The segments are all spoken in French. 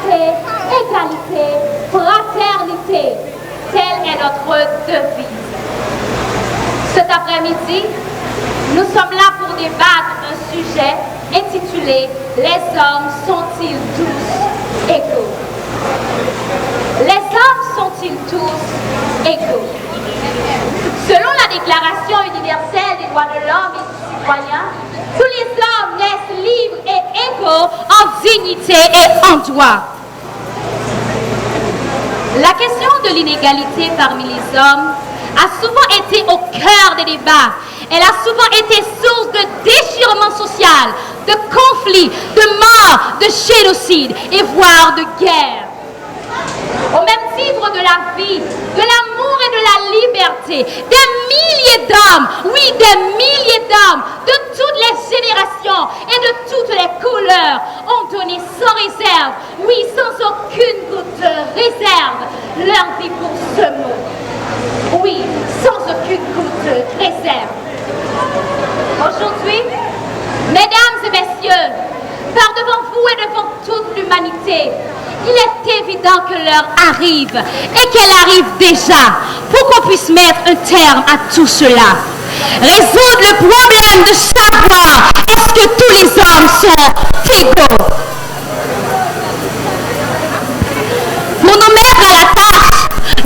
liberté, égalité, fraternité. Telle est notre devise. Cet après-midi, nous sommes là pour débattre un sujet intitulé « Les hommes sont-ils tous égaux ?» Les hommes sont-ils tous égaux? Selon la Déclaration universelle des droits de l'homme et du citoyen, tous les hommes naissent libres et égaux en dignité et en droit. La question de l'inégalité parmi les hommes a souvent été au cœur des débats. Elle a souvent été source de déchirement social, de conflits, de morts, de génocide et voire de guerre. Au même titre de la vie, de l'amour et de la liberté, des milliers d'hommes, oui, des milliers d'hommes de toutes les générations et de toutes les couleurs ont donné sans réserve, oui, sans aucune goutte de réserve, leur vie pour ce mot. Oui, sans aucune goutte de réserve. Aujourd'hui, mesdames et messieurs, par devant vous et devant toute l'humanité, il est évident que l'heure arrive et qu'elle arrive déjà pour qu'on puisse mettre un terme à tout cela. Résoudre le problème de savoir est-ce que tous les hommes sont égaux. Pour nous mettre à la tâche,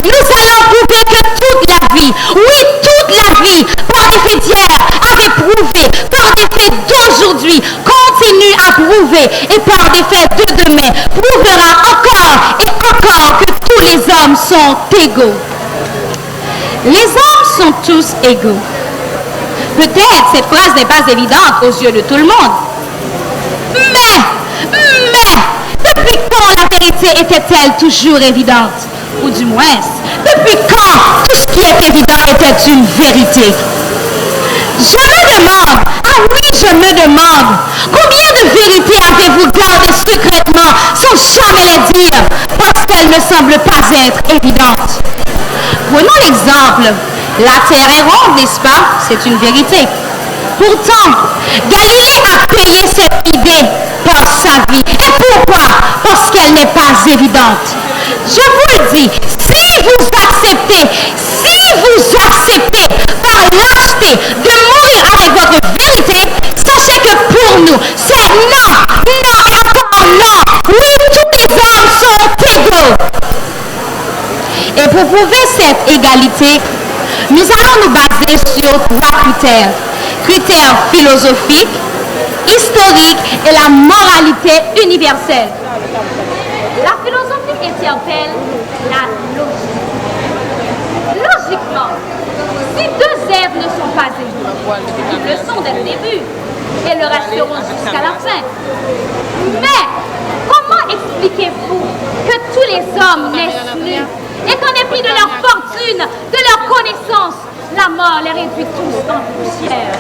nous allons prouver que toute la vie, oui, toute la vie, par des faits d'hier, avait prouvé, par des faits d'aujourd'hui, continue à prouver, et par des faits de demain, prouvera encore et encore que tous les hommes sont égaux. Les hommes sont tous égaux. Peut-être cette phrase n'est pas évidente aux yeux de tout le monde. Mais, depuis quand la vérité était-elle toujours évidente? Ou du moins, depuis quand tout ce qui est évident était une vérité? Je me demande, ah oui, je me demande, combien de vérités avez-vous gardées secrètement sans jamais les dire parce qu'elles ne semblent pas être évidentes? Prenons l'exemple, la Terre est ronde, n'est-ce pas? C'est une vérité. Pourtant, Galilée a payé cette idée par sa vie. Et pourquoi? Parce qu'elle n'est pas évidente. Je vous le dis, si vous acceptez par lâcheté de mourir avec votre vérité, sachez que pour nous, c'est non et encore non. Oui, tous les hommes sont égaux. Et pour prouver cette égalité, nous allons nous baser sur 3 critères. Critères philosophiques, historiques et la moralité universelle. La philosophie interpelle la logique. Logiquement, si 2 êtres ne sont pas égaux, ils le sont dès le début et le resteront jusqu'à la fin. Mais comment expliquez-vous que tous les hommes naissent nus et qu'en dépit de leur fortune, de leur connaissance, la mort les réduit tous en poussière?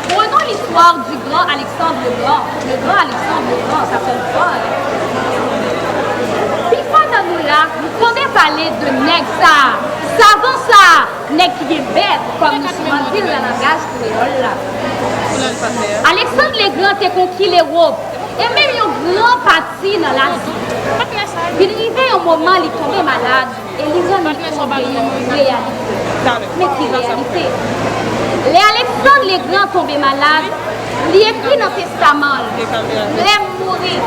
Prenons l'histoire du grand Alexandre le Grand. Le grand Alexandre le Grand, ça sonne pas. Puis pendant nous là, nous pouvons parler de nègre ça. Savons ça, nègre qui est bête, comme nous souvent dit dans le langage créole là. Alexandre le Grand a conquis l'Europe. Et même un grand parti dans la vie. Il arrivait un moment, il tombait malade. Et les hommes tombaient en réalité. Mais qui réalité? Les Alexandre le Grand tombé malade, il écrit dans le testament, les mourir.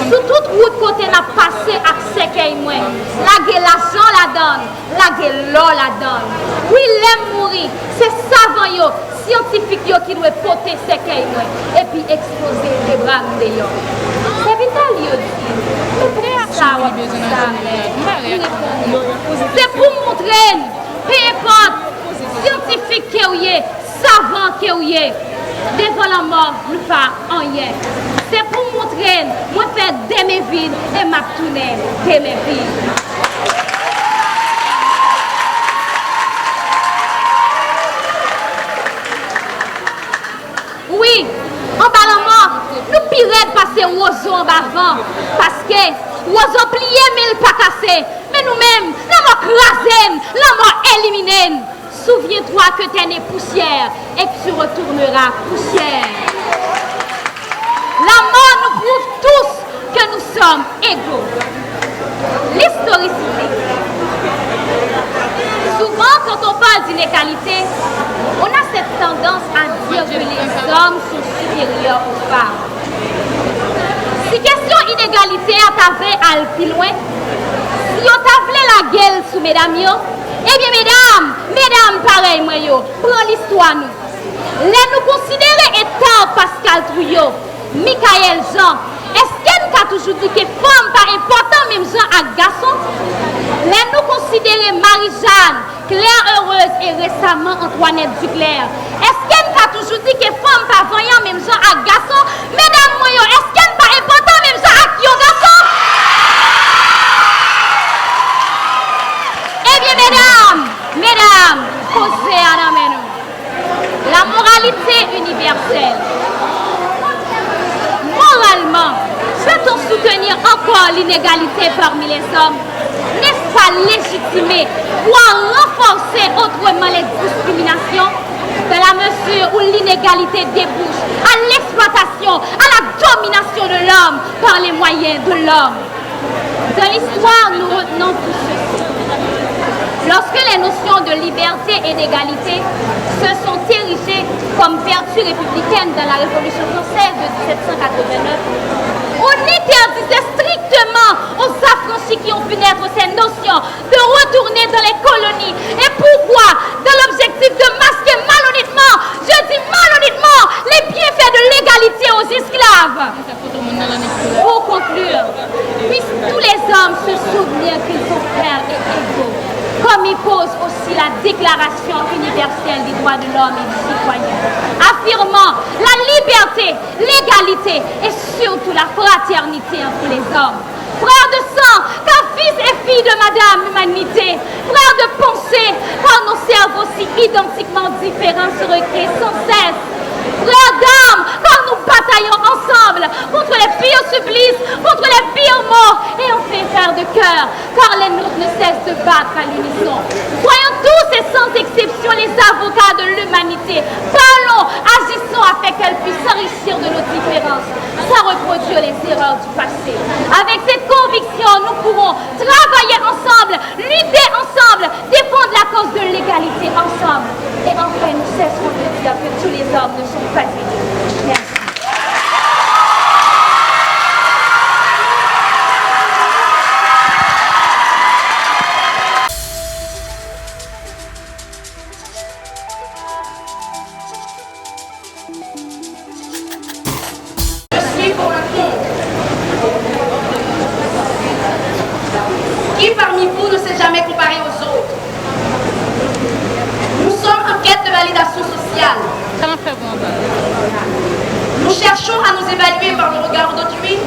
Sous toute route côté n'a passé à séquelles moins. La gueule l'argent la donne, la gueule l'or la donne. Oui, les mourir, c'est savant yo, scientifique yo qui doit porter séquelles moins et puis exploser les bras de yo. C'est vital yo dit. C'est pour montrer, peu importe, scientifique que vous êtes, savant que vous êtes, devant la mort, nous ne faisons rien. C'est pour montrer, moi faire de mes vies et m'a tourné de mes vies. Oui, en bas la mort, nous pirate passer oiseau en bas avant, parce que oiseau plié mais il pas cassé. Mais nous-mêmes, la mort crasée, la mort éliminée. Souviens-toi que tu es né poussière et que tu retourneras poussière. sommes égaux. L'historicité. Souvent, quand on parle d'inégalité, on a cette tendance à dire que les hommes sont supérieurs aux femmes. Si question inégalité à t'avait à plus loin, si on t'avait la gueule sous mesdames, eh bien mesdames, pareil moi yo, prends l'histoire nous. Les nous considérer étant Pascal Trouillot, Michael Jean, est-ce qu'elle a toujours dit que femme pas important même Jean à garçon? Les nous considérer Marie-Jeanne, Claire Heureuse et récemment Antoinette Duclerc. Est-ce qu'elle a toujours dit que femme pas voyant même Jean à garçon? Mesdames moi yo, est-ce qu'elle pas important même Jean à qui garçon? Eh bien mesdames, posez à la main. La moralité universelle. Moralement, peut-on soutenir encore l'inégalité parmi les hommes? N'est-ce pas légitimer ou renforcer autrement les discriminations? Dans la mesure où l'inégalité débouche à l'exploitation, à la domination de l'homme par les moyens de l'homme. Dans l'histoire, nous retenons tout ceci. Lorsque les notions de liberté et d'égalité se sont érigées comme vertus républicaines dans la Révolution française de 1789, on interdisait strictement aux affranchis qui ont pu naître ces notions de retourner dans les colonies. Et pourquoi? Dans l'objectif de masquer malhonnêtement, je dis malhonnêtement, les bienfaits de l'égalité aux esclaves. Pour conclure, puissent tous les hommes se souvenir qu'ils sont frères et égaux, comme il pose aussi la Déclaration universelle des droits de l'homme et du citoyen, affirmant la liberté, l'égalité et surtout la fraternité entre les hommes. Frères de sang, car fils et filles de Madame Humanité, frères de pensée, car nos cerveaux si identiquement différents se recréent sans cesse. Frères d'âme, car nous bataillons ensemble contre les pires supplices, contre les pires maux, et enfin frères de cœur, car les nôtres ne cessent de battre à l'unisson. Soyons tous et sans exception les avocats de l'humanité. Parlons, agissons afin qu'elle puisse s'enrichir de nos différences, sans reproduire les erreurs du passé. Avec cette conviction, nous pourrons travailler ensemble, lutter ensemble, défendre la cause de l'égalité ensemble. Et enfin, nous cesserons de dire que tous les hommes ne sont pas égaux. Merci. Qui parmi vous ne s'est jamais comparé aux autres? Nous sommes en quête de validation sociale. Nous cherchons à nous évaluer par le regard d'autrui,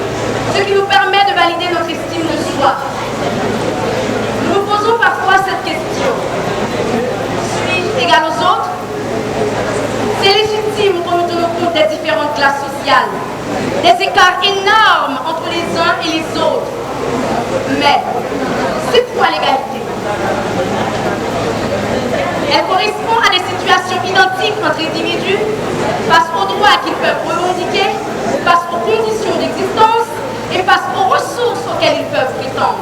ce qui nous permet de valider notre estime de soi. Nous nous posons parfois cette question. Suis-je égal aux autres? C'est légitime qu'on nous tenons compte des différentes classes sociales, des écarts énormes entre les uns et les autres. Mais c'est quoi l'égalité? Elle correspond à des situations identiques entre individus face aux droits qu'ils peuvent revendiquer, face aux conditions d'existence et face aux ressources auxquelles ils peuvent prétendre.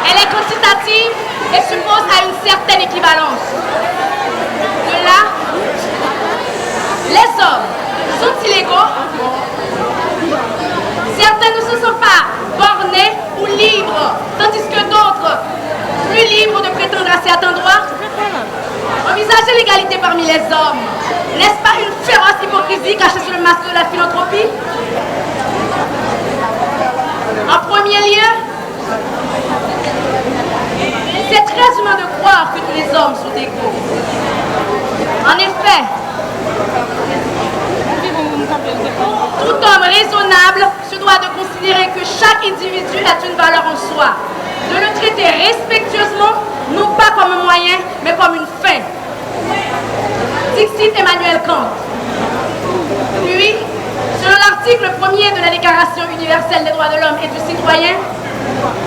Elle est quantitative et suppose à une certaine équivalence. De là, les hommes sont-ils égaux? Certains ne se sont pas bornés ou libres, tandis que d'autres, plus libres de prétendre à certains droits. Envisager l'égalité parmi les hommes, n'est-ce pas une féroce hypocrisie cachée sous le masque de la philanthropie? En premier lieu, c'est très humain de croire que tous les hommes sont égaux. En effet, tout homme raisonnable se doit de considérer que chaque individu est une valeur en soi, de le traiter respectueusement, non pas comme un moyen, mais comme une fin. Dixit Emmanuel Kant. Puis, selon l'article 1er de la Déclaration universelle des droits de l'homme et du citoyen,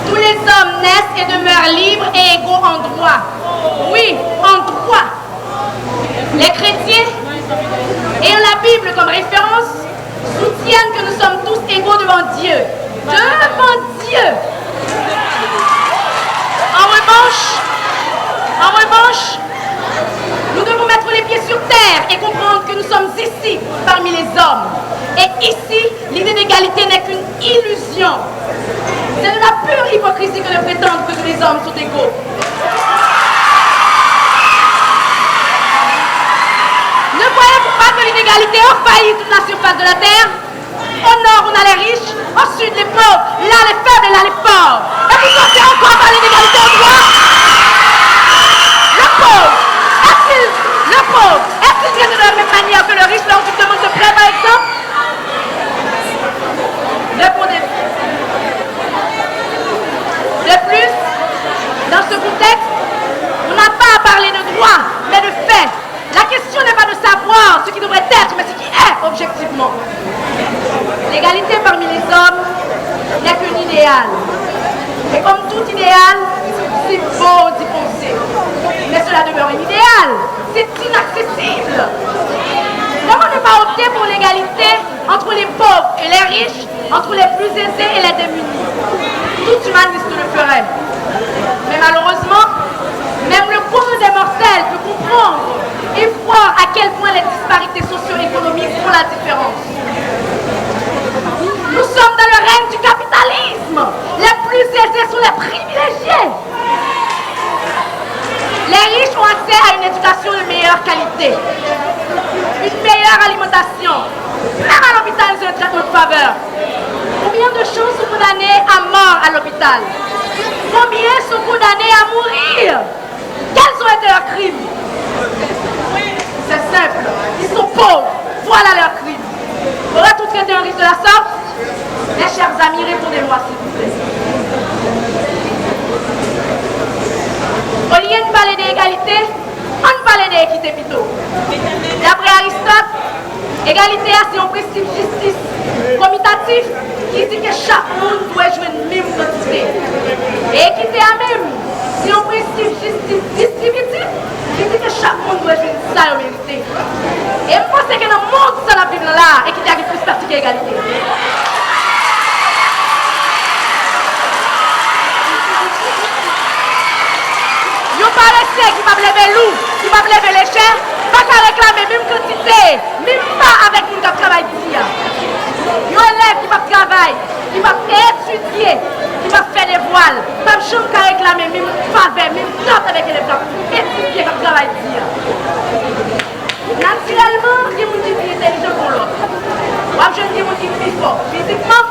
tous les hommes naissent et demeurent libres et égaux en droit. Oui, en droit. Les chrétiens, ayant la Bible comme référence, soutiennent soutiennent que nous sommes tous égaux devant Dieu. Devant Dieu. En revanche, nous devons mettre les pieds sur terre et comprendre que nous sommes ici parmi les hommes. Et ici, l'idée d'égalité n'est qu'une illusion. C'est de la pure hypocrisie que de prétendre que tous les hommes sont égaux. Ne voyez-vous pas que l'inégalité envahit toute la surface de la terre? Au nord, on a les riches, au sud, les pauvres, là, les faibles et là, les forts. Et vous pensez encore par l'inégalité au droit? Le pauvre, est-il traité de la même manière que le riche lors d'une demande de prêt, par exemple? Répondez. De plus, dans ce contexte, on n'a pas à parler de droit, mais de fait. La question n'est pas de savoir ce qui devrait être, mais ce qui est objectivement. L'égalité parmi les hommes n'est qu'un idéal. Et comme tout idéal, c'est beau d'y penser. Mais cela demeure un idéal. C'est inaccessible. Comment ne pas opter pour l'égalité entre les pauvres et les riches, entre les plus aisés et les démunis? Tout humaniste le ferait. Mais malheureusement, même le commun des mortels peut comprendre et voir à quel point les disparités socio-économiques font la différence. Nous sommes dans le règne du capitalisme. Les plus aisés sont les privilégiés. Les riches ont accès à une éducation de meilleure qualité, une meilleure alimentation, même à l'hôpital, ils ont un traitement de faveur. Combien de gens sont condamnés à mort à l'hôpital? Combien sont condamnés à mourir? Quels ont été leurs crimes? C'est simple, ils sont pauvres, voilà leurs crimes. Aurait-on traité un riche de la sorte? Mes chers amis, répondez-moi s'il vous plaît. Au lieu de parler d'égalité, on parle d'équité plutôt. D'après Aristote, égalité c'est un principe justice commutatif qui dit que chaque monde doit jouer une même quantité. Et équité à même, c'est un principe justice distributif qui dit que chaque monde doit jouer une salle mérité. Et je pense que dans le monde sans la Bible là, équité a plus partie qu'égalité. Pas rester qui va lever loup, qui va lever les chairs, pas qu'à réclamer même quantité, même pas avec nous qui travaillent ici. Il y a un élève qui va travailler, qui va étudier, qui va faire des voiles, pas jamais qu'à réclamer même faveur, même top avec les élèves qui étudier, qui travaillent ici. Naturellement, il y a des gens qui sont intelligents pour l'autre. Il y a des gens qui sont plus forts physiquement,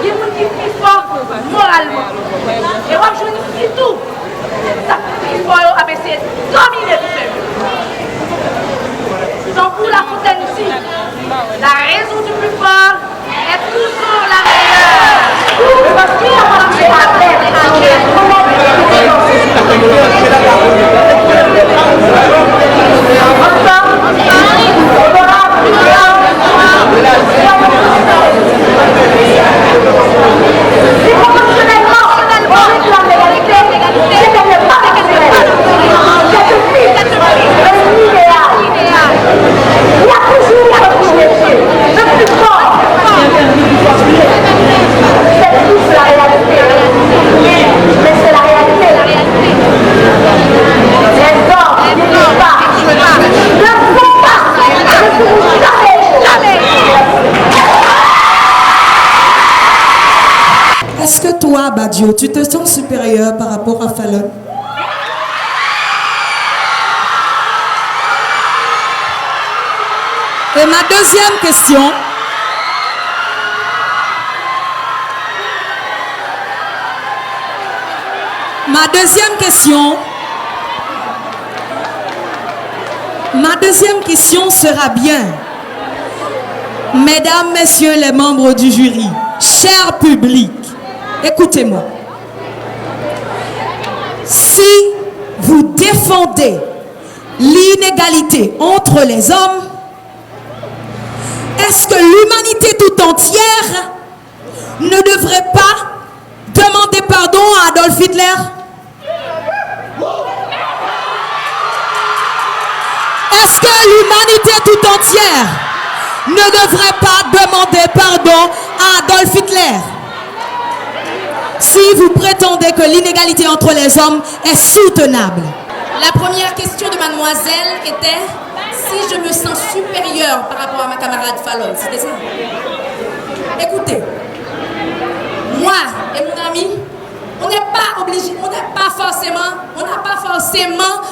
il y a des gens qui sont plus forts moralement. Et il y a des gens qui sont tout. Il faut essayer de dominer tout ça. Donc pour La Fontaine ici, la raison du plus fort est toujours la Est-ce que toi, Badio, tu te sens supérieur par rapport à Fallon? Et ma deuxième question, ma deuxième question sera bien, mesdames, messieurs les membres du jury, cher public, écoutez-moi. Si vous défendez l'inégalité entre les hommes, est-ce que l'humanité tout entière ne devrait pas demander pardon à Adolf Hitler? Est-ce que l'humanité tout entière ne devrait pas demander pardon à Adolf Hitler? Si vous prétendez que l'inégalité entre les hommes est soutenable. La première question de mademoiselle était si je me sens supérieure par rapport à ma camarade Fallon. C'était ça? Écoutez, moi et mon ami, on n'est pas obligé, on n'a pas forcément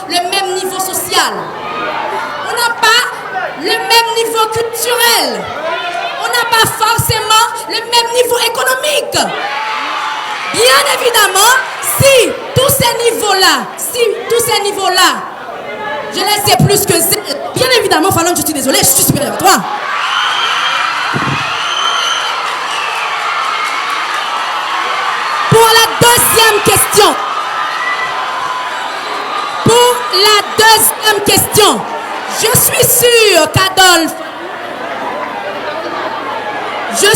le même niveau social. On n'a pas le même niveau culturel. On n'a pas forcément le même niveau économique. Bien évidemment, si tous ces niveaux-là, je les ai plus que Z, bien évidemment, Fallon, je suis désolée, je suis supérieure à toi. Pour la deuxième question, je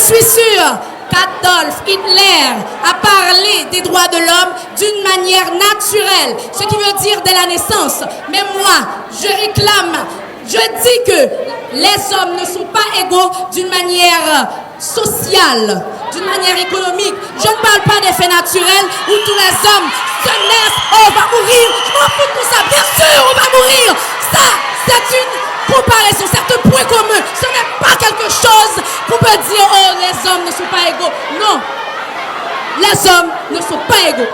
suis sûre qu'Adolf Hitler a parlé des droits de l'homme d'une manière naturelle, ce qui veut dire dès la naissance. Mais moi, je dis que les hommes ne sont pas égaux d'une manière sociale, d'une manière économique. Je ne parle pas des faits naturels où tous les hommes se naissent, oh, on va mourir, je m'en fous de tout ça, bien sûr, on va mourir. Ça, c'est une comparaison, c'est un point commun. Ce n'est pas quelque chose qu'on peut dire, oh, les hommes ne sont pas égaux. Non, les hommes ne sont pas égaux.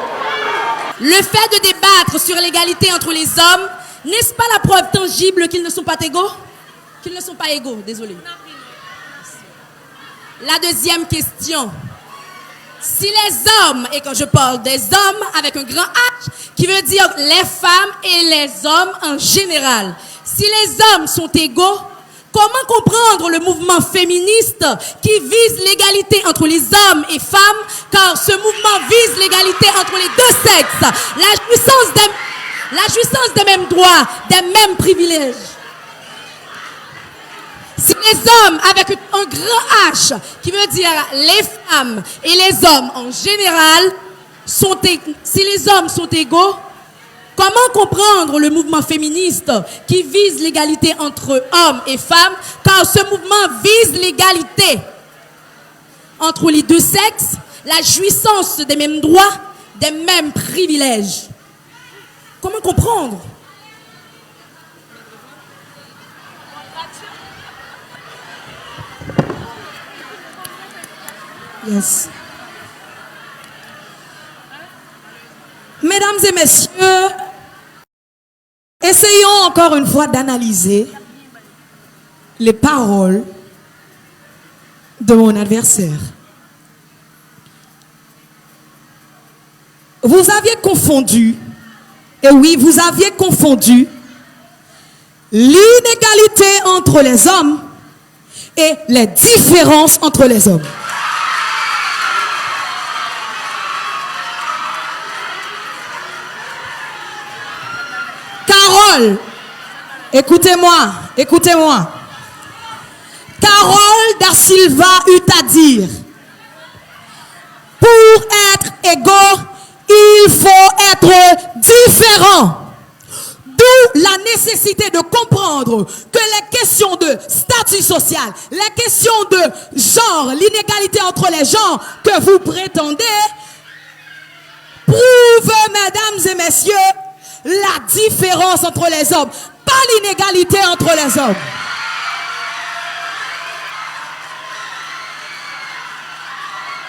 Le fait de débattre sur l'égalité entre les hommes, n'est-ce pas la preuve tangible qu'ils ne sont pas égaux? Qu'ils ne sont pas égaux, désolé. La deuxième question. Si les hommes, et quand je parle des hommes avec un grand H, qui veut dire les femmes et les hommes en général, si les hommes sont égaux, comment comprendre le mouvement féministe qui vise l'égalité entre les hommes et femmes, car ce mouvement vise l'égalité entre les deux sexes, la jouissance des mêmes droits, des mêmes privilèges. Si les hommes avec un grand H, qui veut dire les femmes et les hommes en général, si les hommes sont égaux, comment comprendre le mouvement féministe qui vise l'égalité entre hommes et femmes, car ce mouvement vise l'égalité entre les deux sexes, la jouissance des mêmes droits, des mêmes privilèges? Comment comprendre? Yes. Mesdames et messieurs, essayons encore une fois d'analyser les paroles de mon adversaire. Vous aviez confondu, et oui, vous aviez confondu l'inégalité entre les hommes et les différences entre les hommes. Carole, écoutez-moi. Carole da Silva eut à dire, pour être égaux, il faut être différent. D'où la nécessité de comprendre que les questions de statut social, les questions de genre, l'inégalité entre les genres que vous prétendez, prouvent, mesdames et messieurs, la différence entre les hommes, pas l'inégalité entre les hommes.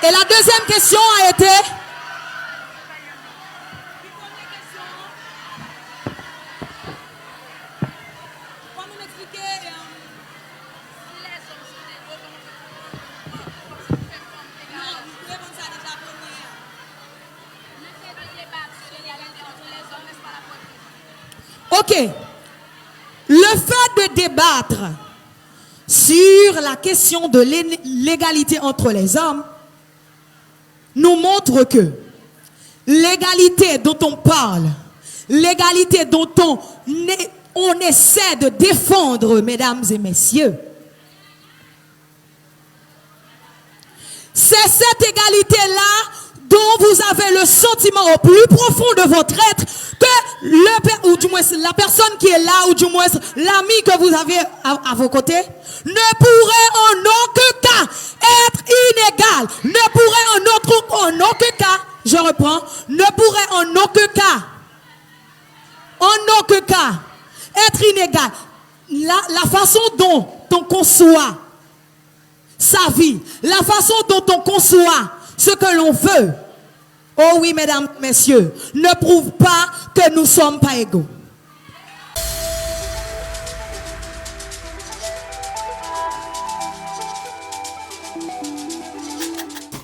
Et la deuxième question a été... Ok, le fait de débattre sur la question de l'égalité entre les hommes nous montre que l'égalité dont on parle, l'égalité dont on essaie de défendre, mesdames et messieurs, c'est cette égalité-là dont vous avez le sentiment au plus profond de votre être que ou du moins la personne qui est là, ou du moins l'ami que vous avez à vos côtés, ne pourrait en aucun cas être inégal. Ne pourrait en aucun cas, je reprends, ne pourrait en aucun cas être inégal. La façon dont on conçoit sa vie, la façon dont on conçoit ce que l'on veut, oh oui, mesdames, messieurs, ne prouve pas que nous ne sommes pas égaux.